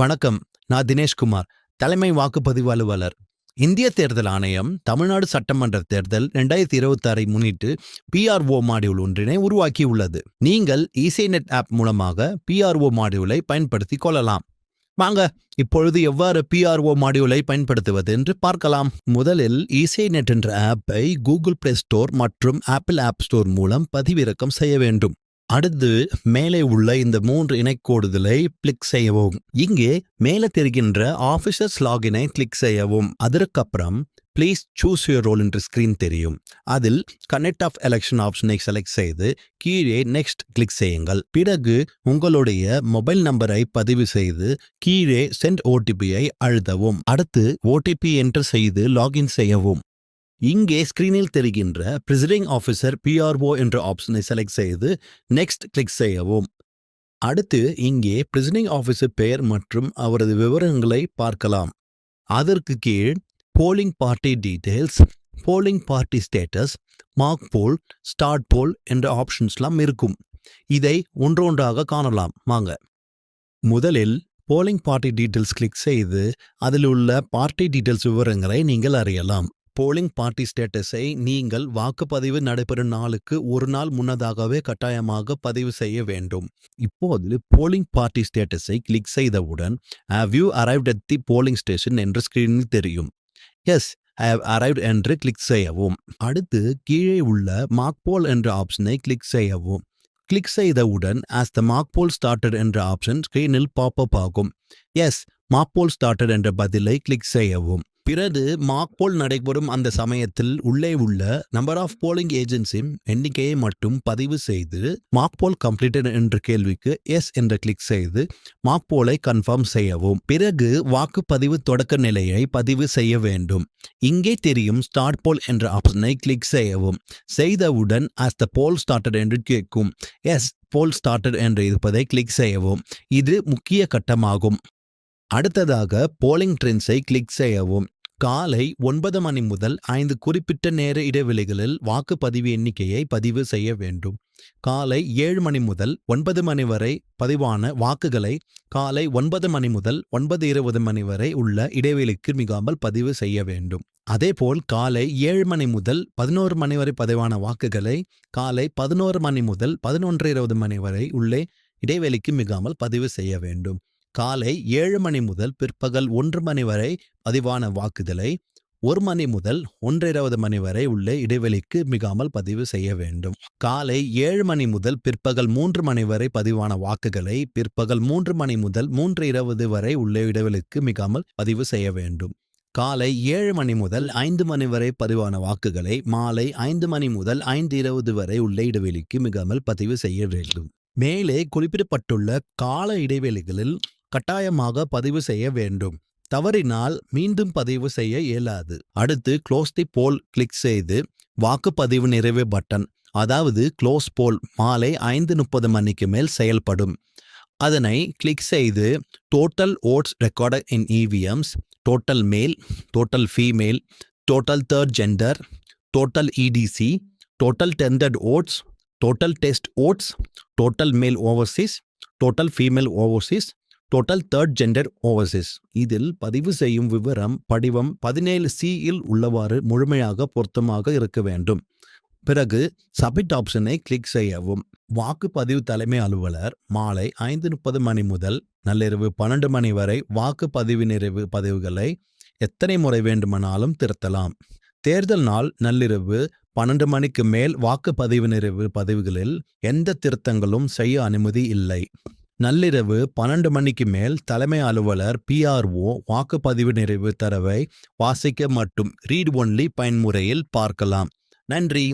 வணக்கம். நான் தினேஷ்குமார், தலைமை வாக்குப்பதிவு அலுவலர். இந்திய தேர்தல் ஆணையம் தமிழ்நாடு சட்டமன்ற தேர்தல் 2026 முன்னிட்டு பிஆர்ஓ மாடியூல் ஒன்றினை உருவாக்கியுள்ளது. நீங்கள் இசைநெட் ஆப் மூலமாக பிஆர்ஓ மாடியூலை பயன்படுத்திக் கொள்ளலாம். வாங்க, இப்பொழுது எவ்வாறு பிஆர்ஓ மாடியூலை பயன்படுத்துவது என்று பார்க்கலாம். முதலில் இசைநெட் என்ற ஆப்பை கூகுள் பிளே ஸ்டோர் மற்றும் ஆப்பிள் ஆப் ஸ்டோர் மூலம் பதிவிறக்கம் செய்ய வேண்டும். அடுத்து மேலே உள்ள இந்த 3 இணைக்கோடுதலை கிளிக் செய்யவும். இங்கே மேலே தெரிகின்ற ஆஃபீஸர்ஸ் லாகினை கிளிக் செய்யவும். அதற்கப்புறம் ப்ளீஸ் சூஸ் யுவர் ரோல் என்ற ஸ்கிரீன் தெரியும். அதில் கனெக்ட் ஆஃப் எலெக்ஷன் ஆப்ஷனை செலக்ட் செய்து கீழே நெக்ஸ்ட் கிளிக் செய்யுங்கள். பிறகு உங்களுடைய மொபைல் நம்பரை பதிவு செய்து கீழே சென்ட் ஓடிபியை அழுத்தவும். அடுத்து ஓடிபி என்டர் செய்து லாகின் செய்யவும். இங்கே ஸ்கிரீனில் தெரிகின்ற பிரிசைடிங் ஆஃபீஸர் பிஆர்ஓ என்ற ஆப்ஷனை செலக்ட் செய்து நெக்ஸ்ட் கிளிக் செய்யவும். அடுத்து இங்கே பிரிசைடிங் ஆஃபீஸர் பெயர் மற்றும் அவரது விவரங்களை பார்க்கலாம். அதற்கு கீழ் polling party details, polling party status, mark poll, start poll என்ற ஆப்ஷன்ஸ்லாம் இருக்கும். இதை ஒன்றொன்றாக காணலாம். வாங்க. முதலில் போலிங் பார்ட்டி டீடைல்ஸ் கிளிக் செய்து அதில் உள்ள பார்ட்டி டீடைல்ஸ் விவரங்களை நீங்கள் அறியலாம். போலிங் பார்ட்டி ஸ்டேட்டஸை நீங்கள் வாக்குப்பதிவு நடைபெறும் நாளுக்கு ஒரு நாள் முன்னதாகவே கட்டாயமாக பதிவு செய்ய வேண்டும். இப்போது போலிங் பார்ட்டி ஸ்டேட்டஸை கிளிக் செய்தவுடன் have you arrived at the polling station என்ற ஸ்கிரீனில் தெரியும். எஸ், ஐ ஹவ் அரைவ்ட் என்று கிளிக் செய்யவும். அடுத்து கீழே உள்ள மார்க் போல் என்ற ஆப்ஷனை கிளிக் செய்யவும். கிளிக் செய்தவுடன் as the mark poll started என்ற ஆப்ஷன் ஸ்கிரீனில் பாப்அப் ஆகும். எஸ், மார்க் போல் ஸ்டார்டட் என்ற பதிலை கிளிக் செய்யவும். பிறகு மார்க் போல் நடைபெறும் அந்த சமயத்தில் உள்ளே உள்ள நம்பர் ஆஃப் போலிங் ஏஜென்ட்ஸின் எண்ணிக்கையை மட்டும் பதிவு செய்து மார்க் போல் கம்ப்ளீட்டட் என்ற கேள்விக்கு எஸ் என்ற கிளிக் செய்து மார்க் போலை கன்ஃபார்ம் செய்யவும். பிறகு வாக்குப்பதிவு தொடக்க நிலையை பதிவு செய்ய வேண்டும். இங்கே தெரியும் ஸ்டார்ட் போல் என்ற ஆப்ஷனை கிளிக் செய்யவும். செய்தவுடன் ஆஸ் த போல் ஸ்டார்டட் என்று கேட்கும். எஸ், போல் ஸ்டார்டட் என்று இருப்பதை கிளிக் செய்யவும். இது முக்கிய கட்டமாகும். அடுத்ததாக போலிங் ட்ரெண்ட்ஸை கிளிக் செய்யவும். காலை 9 மணி முதல் 5 குறிப்பிட்ட நேர இடைவெளிகளில் வாக்குப்பதிவு எண்ணிக்கையை பதிவு செய்ய வேண்டும். காலை 7 மணி முதல் 9 மணி வரை பதிவான வாக்குகளை காலை 9 மணி முதல் 9:20 மணி வரை உள்ள இடைவெளிக்கு மிகாமல் பதிவு செய்ய வேண்டும். அதேபோல் காலை 7 மணி முதல் 11 மணி வரை பதிவான வாக்குகளை காலை 11 மணி முதல் 11:20 மணி வரை உள்ள இடைவெளிக்கு மிகாமல் பதிவு செய்ய வேண்டும். காலை 7 மணி முதல் பிற்பகல் 1 மணி வரை பதிவான வாக்குகளை 1 மணி முதல் 1:20 மணி வரை உள்ள இடைவெளிக்கு மிகாமல் பதிவு செய்ய வேண்டும். காலை 7 மணி முதல் பிற்பகல் 3 மணி வரை பதிவான வாக்குகளை பிற்பகல் 3 மணி முதல் 3:20 வரை உள்ள இடைவெளிக்கு மிகாமல் பதிவு செய்ய வேண்டும். காலை 7 மணி முதல் 5 மணி வரை பதிவான வாக்குகளை மாலை 5 மணி முதல் 5:20 வரை உள்ள இடைவெளிக்கு மிகாமல் பதிவு செய்ய வேண்டும். மேலே குறிப்பிடப்பட்டுள்ள கால இடைவெளிகளில் கட்டாயமாக பதிவு செய்ய வேண்டும். தவறினால் மீண்டும் பதிவு செய்ய இயலாது. அடுத்து க்ளோஸ் தி போல் கிளிக் செய்து வாக்குப்பதிவு நிறைவு பட்டன், அதாவது க்ளோஸ் போல் மாலை 5:30 மணிக்கு மேல் செயல்படும். அதனை கிளிக் செய்து total votes recorded in EVMs, total male, total female, total third gender, total EDC, total tendered votes, total test votes, total male overseas, total female overseas, total third gender overseas. இதில் பதிவு செய்யும் விவரம் படிவம் 17C-இல் உள்ளவாறு முழுமையாக பொருத்தமாக இருக்க வேண்டும். பிறகு சப்மிட் ஆப்ஷனை கிளிக் செய்யவும். வாக்குப்பதிவு தலைமை அலுவலர் மாலை 5:30 மணி முதல் நள்ளிரவு 12 மணி வரை வாக்குப்பதிவு நிறைவு பதிவுகளை எத்தனை முறை வேண்டுமானாலும் திருத்தலாம். தேர்தல் நாள் நள்ளிரவு 12 மணிக்கு மேல் வாக்குப்பதிவு நிறைவு பதிவுகளில் எந்த திருத்தங்களும் செய்ய அனுமதி இல்லை. நள்ளிரவு 12 மணிக்கு மேல் தலைமை அலுவலர் பிஆர்ஓ வாக்குப்பதிவு நிறைவு தரவை வாசிக்க மற்றும் ரீட் ஒன்லி பயன்முறையில் பார்க்கலாம். நன்றி.